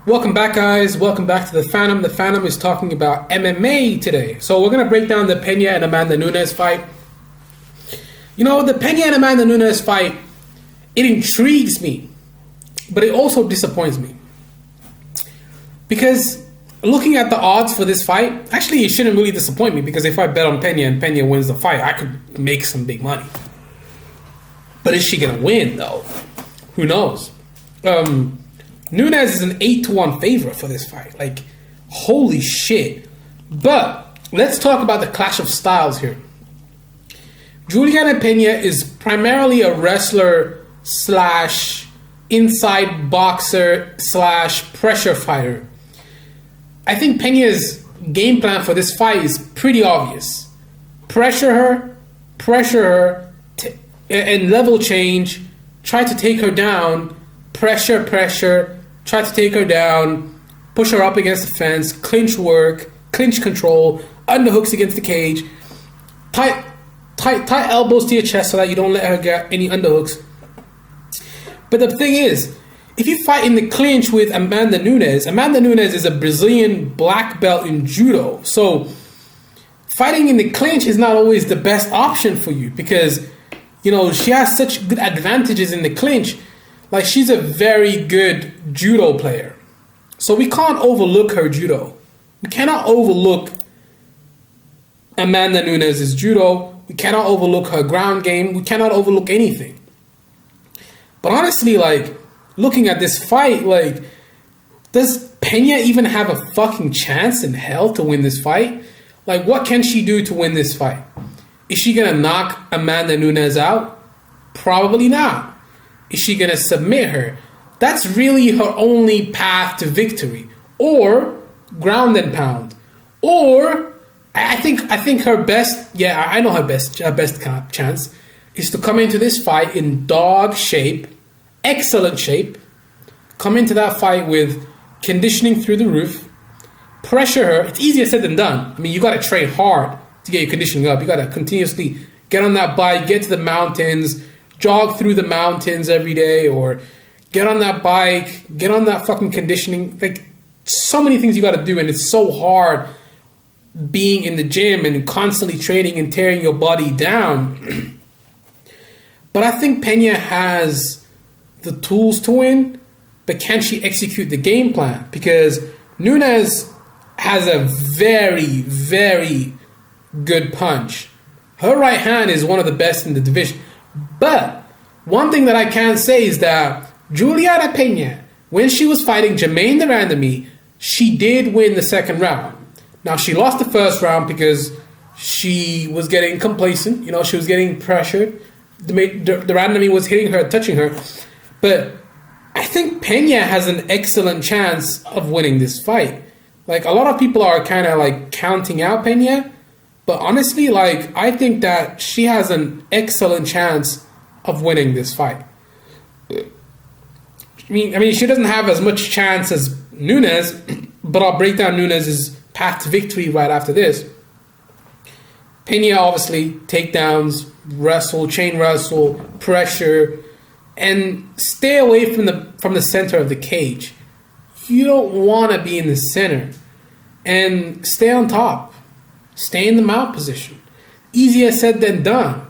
Welcome back, guys. Welcome back to the Phantom. The Phantom is talking about MMA today. So we're going to break down the Pena and Amanda Nunes fight. You know, the Pena and Amanda Nunes fight, it intrigues me, but it also disappoints me. Because looking at the odds for this fight, actually it shouldn't really disappoint me, because if I bet on Pena and Pena wins the fight, I could make some big money. But is she going to win, though? Who knows? Nunes is an 8-1 favorite for this fight. Like, holy shit. But let's talk about the clash of styles here. Julianna Pena is primarily a wrestler slash inside boxer slash pressure fighter. I think Pena's game plan for this fight is pretty obvious. Pressure her, and level change, try to take her down, pressure, try to take her down, push her up against the fence, clinch work, clinch control, underhooks against the cage, tight elbows to your chest so that you don't let her get any underhooks. But the thing is, if you fight in the clinch with Amanda Nunes is a Brazilian black belt in judo. So fighting in the clinch is not always the best option for you, because, you know, she has such good advantages in the clinch. Like, she's a very good judo player. So we can't overlook her judo. We cannot overlook Amanda Nunes' judo. We cannot overlook her ground game. We cannot overlook anything. But honestly, like, looking at this fight, like, does Pena even have a fucking chance in hell to win this fight? Like, what can she do to win this fight? Is she going to knock Amanda Nunes out? Probably not. Is she going to submit her? That's really her only path to victory. Or ground and pound. Or I think her best, I know her best chance is to come into this fight in dog shape, excellent shape. Come into that fight with conditioning through the roof. Pressure her. It's easier said than done. I mean, you got to train hard to get your conditioning up. You got to continuously get on that bike, get to the mountains, jog through the mountains every day, or get on that bike, get on that fucking conditioning. Like, so many things you got to do, and it's so hard being in the gym and constantly training and tearing your body down. But I think Pena has the tools to win, but can she execute the game plan? Because Nunes has a very, very good punch. Her right hand is one of the best in the division. But one thing that I can say is that Julianna Pena, when she was fighting Jermaine Durandamy, she did win the second round. Now, she lost the first round because she was getting complacent. You know, she was getting pressured. Durandamy was hitting her, touching her. But I think Pena has an excellent chance of winning this fight. Like, a lot of people are kind of like counting out Pena. But honestly, like, I think that she has an excellent chance of winning this fight. I mean, she doesn't have as much chance as Nunes, but I'll break down Nunes' path to victory right after this. Pena, obviously, takedowns, wrestle, chain wrestle, pressure, and stay away from the center of the cage. You don't want to be in the center. And stay on top. Stay in the mount position. Easier said than done.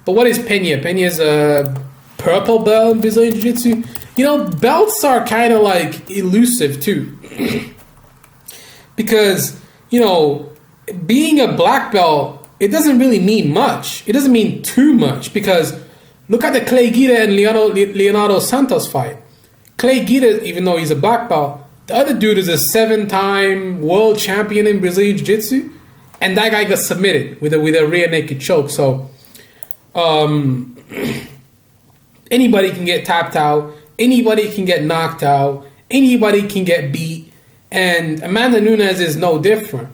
But what is Pena? Pena is a purple belt in Brazilian Jiu-Jitsu. You know, belts are kind of like elusive too. Because, you know, being a black belt, it doesn't really mean much. It doesn't mean too much, because look at the Clay Guida and Leonardo Santos fight. Clay Guida, even though he's a black belt, the other dude is a 7-time world champion in Brazilian Jiu-Jitsu. And that guy got submitted with a rear naked choke. So anybody can get tapped out. Anybody can get knocked out. Anybody can get beat. And Amanda Nunes is no different.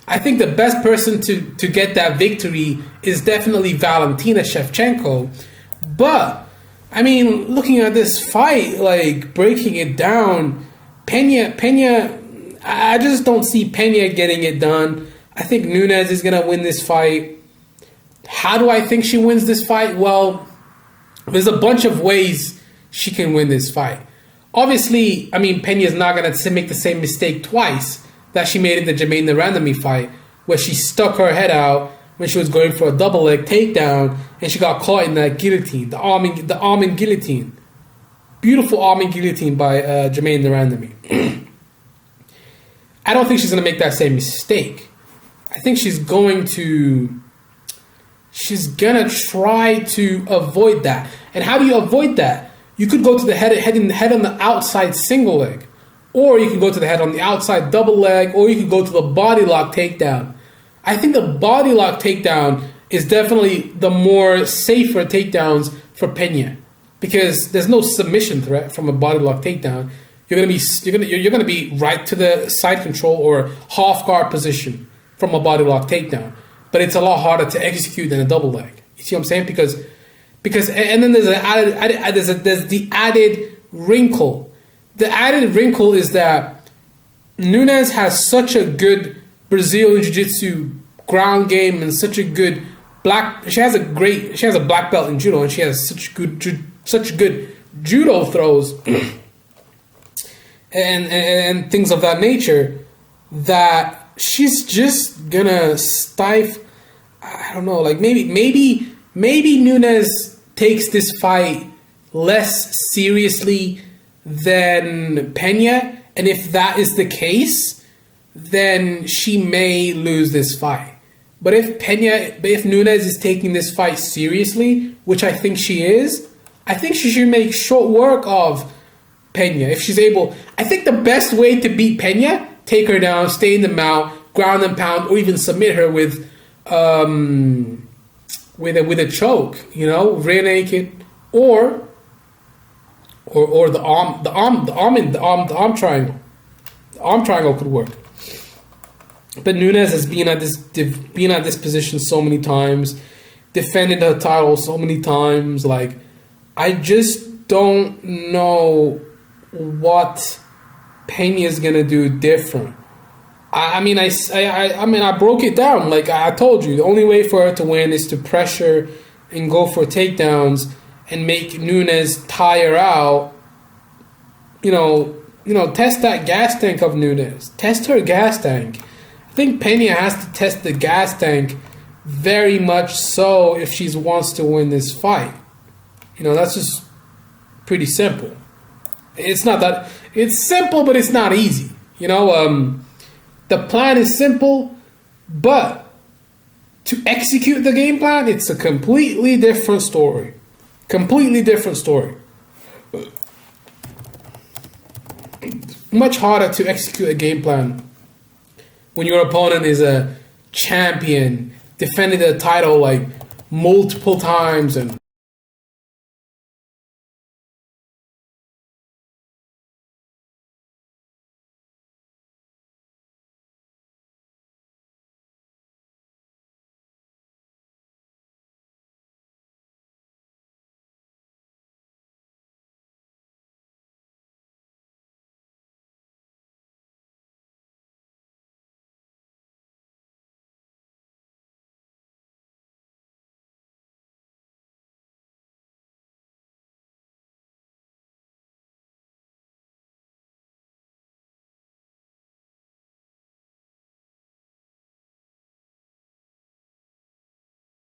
I think the best person to get that victory is definitely Valentina Shevchenko. But, I mean, looking at this fight, like, breaking it down, Pena, I just don't see Pena getting it done. I think Nunes is going to win this fight. How do I think she wins this fight? Well, there's a bunch of ways she can win this fight. Obviously, I mean, Pena's not going to make the same mistake twice that she made in the Jermaine Narendami fight, where she stuck her head out when she was going for a double leg takedown, and she got caught in that guillotine, the arming guillotine. Beautiful arming guillotine by Jermaine Narendami. I don't think she's going to make that same mistake. I think she's going to try to avoid that. And how do you avoid that? You could go to the head on the outside single leg, or you can go to the head on the outside double leg, or you could go to the body lock takedown. I think the body lock takedown is definitely the more safer takedowns for Pena, because there's no submission threat from a body lock takedown. You're gonna be right to the side control or half guard position from a body lock takedown, but it's a lot harder to execute than a double leg. You see what I'm saying? Because and then there's the added wrinkle. The added wrinkle is that Nunes has such a good Brazilian Jiu-Jitsu ground game and such a good she has a black belt in judo, and she has such good judo throws and things of that nature, that she's just gonna stifle. I don't know, like maybe Nunes takes this fight less seriously than Pena, and if that is the case, then she may lose this fight. But if Nunes is taking this fight seriously, which I think she is, I think she should make short work of Pena if she's able. I think the best way to beat Pena, take her down, stay in the mount, ground and pound, or even submit her with a choke, rear naked, or the arm triangle. The arm triangle could work. But Nunes has been at this position so many times, defended her title so many times. Like, I just don't know what Pena is gonna do different. I mean, I broke it down. Like I told you, the only way for her to win is to pressure and go for takedowns and make Nunes tire out. Test that gas tank of Nunes. Test her gas tank. I think Pena has to test the gas tank very much so if she wants to win this fight. That's just pretty simple. It's simple, but it's not easy. The plan is simple, but to execute the game plan, it's a completely different story. Completely different story. Much harder to execute a game plan when your opponent is a champion, defending the title like multiple times and